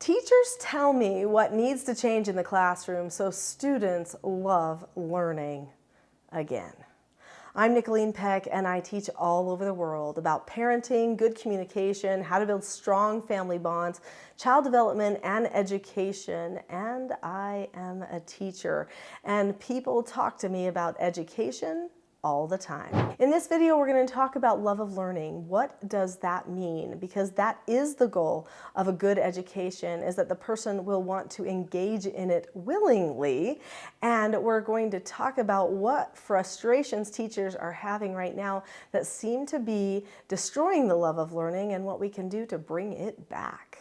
Teachers tell me what needs to change in the classroom so students love learning again. I'm Nicholeen Peck, and I teach all over the world about parenting, good communication, how to build strong family bonds, child development, and education. And I am a teacher, and people talk to me about education all the time. In this video, we're going to talk about love of learning. What does that mean? Because that is the goal of a good education, is that the person will want to engage in it willingly. And we're going to talk about what frustrations teachers are having right now that seem to be destroying the love of learning and what we can do to bring it back.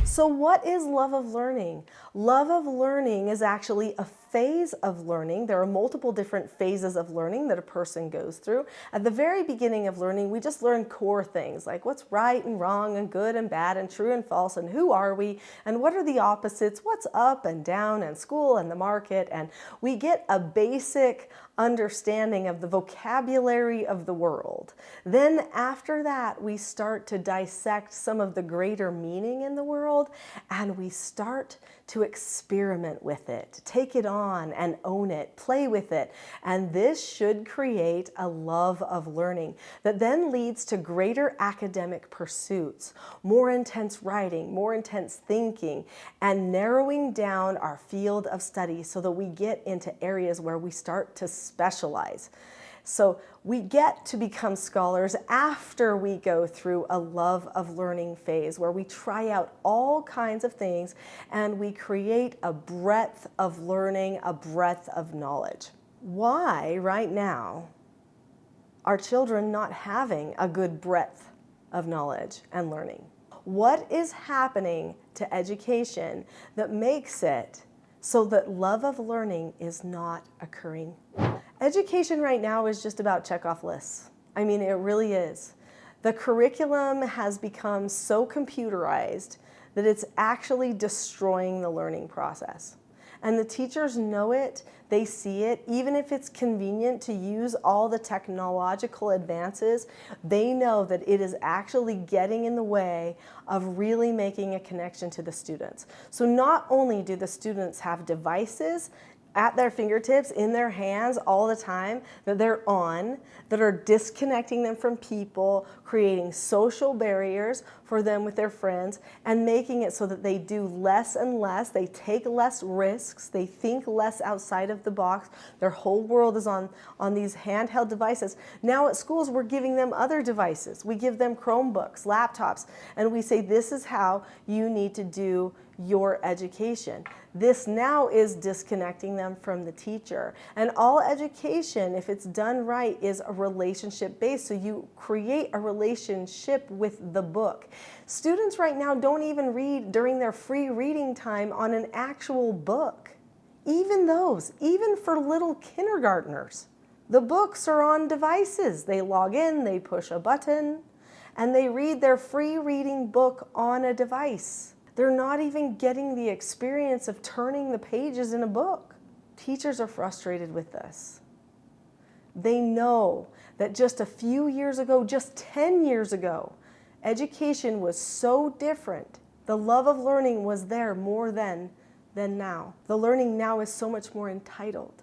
So what is love of learning? Love of learning is actually a phase of learning. There are multiple different phases of learning that a person goes through. At the very beginning of learning, we just learn core things like what's right and wrong and good and bad and true and false and who are we and what are the opposites, what's up and down and school and the market, and we get a basic understanding of the vocabulary of the world. Then after that, we start to dissect some of the greater meaning in the world, and we start to experiment with it, take it on and own it, play with it. And this should create a love of learning that then leads to greater academic pursuits, more intense writing, more intense thinking, and narrowing down our field of study so that we get into areas where we start to specialize. So we get to become scholars after we go through a love of learning phase where we try out all kinds of things and we create a breadth of learning, a breadth of knowledge. Why, right now, are children not having a good breadth of knowledge and learning? What is happening to education that makes it so that love of learning is not occurring? Education right now is just about checkoff lists. I mean, it really is. The curriculum has become so computerized that it's actually destroying the learning process. And the teachers know it, they see it, even if it's convenient to use all the technological advances, they know that it is actually getting in the way of really making a connection to the students. So not only do the students have devices at their fingertips, in their hands all the time, that they're on, that are disconnecting them from people, creating social barriers for them with their friends, and making it so that they do less and less, they take less risks, they think less outside of the box, their whole world is on these handheld devices. Now at schools, we're giving them other devices. We give them Chromebooks, laptops, and we say, this is how you need to do your education. This now is disconnecting them from the teacher. And all education, if it's done right, is a relationship based. So you create a relationship with the book. Students right now don't even read during their free reading time on an actual book. Even those, even for little kindergartners. The books are on devices. They log in, they push a button, and they read their free reading book on a device. They're not even getting the experience of turning the pages in a book. Teachers are frustrated with this. They know that just a few years ago, just 10 years ago, education was so different. The love of learning was there more than now. The learning now is so much more entitled.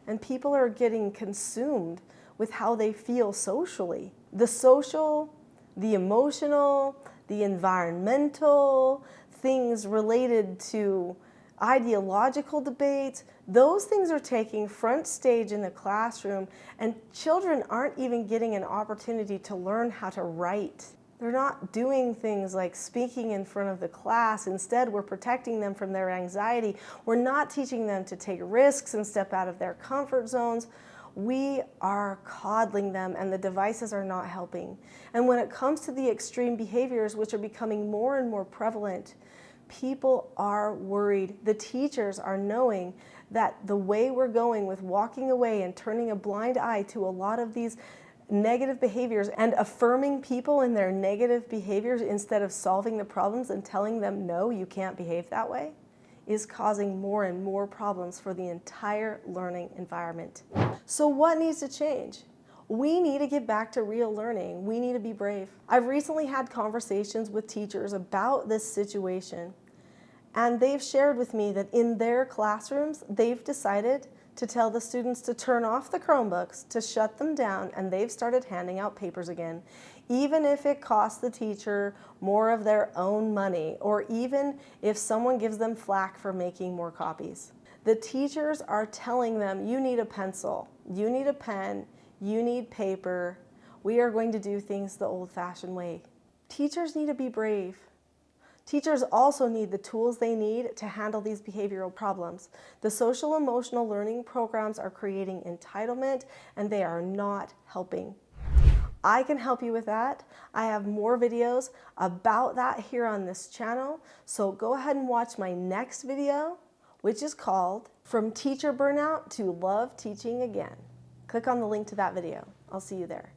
And people are getting consumed with how they feel socially. The social, the emotional, the environmental, things related to ideological debates, those things are taking front stage in the classroom, and children aren't even getting an opportunity to learn how to write. They're not doing things like speaking in front of the class. Instead, we're protecting them from their anxiety. We're not teaching them to take risks and step out of their comfort zones. We are coddling them, and the devices are not helping. And when it comes to the extreme behaviors, which are becoming more and more prevalent, people are worried. The teachers are knowing that the way we're going with walking away and turning a blind eye to a lot of these negative behaviors and affirming people in their negative behaviors instead of solving the problems and telling them, no, you can't behave that way, is causing more and more problems for the entire learning environment. So what needs to change? We need to get back to real learning. We need to be brave. I've recently had conversations with teachers about this situation, and they've shared with me that in their classrooms, they've decided to tell the students to turn off the Chromebooks, to shut them down, and they've started handing out papers again, even if it costs the teacher more of their own money, or even if someone gives them flack for making more copies. The teachers are telling them, you need a pencil, you need a pen, you need paper. We are going to do things the old-fashioned way. Teachers need to be brave. Teachers also need the tools they need to handle these behavioral problems. The social emotional learning programs are creating entitlement, and they are not helping. I can help you with that. I have more videos about that here on this channel. So go ahead and watch my next video, which is called From Teacher Burnout to Love Teaching Again. Click on the link to that video. I'll see you there.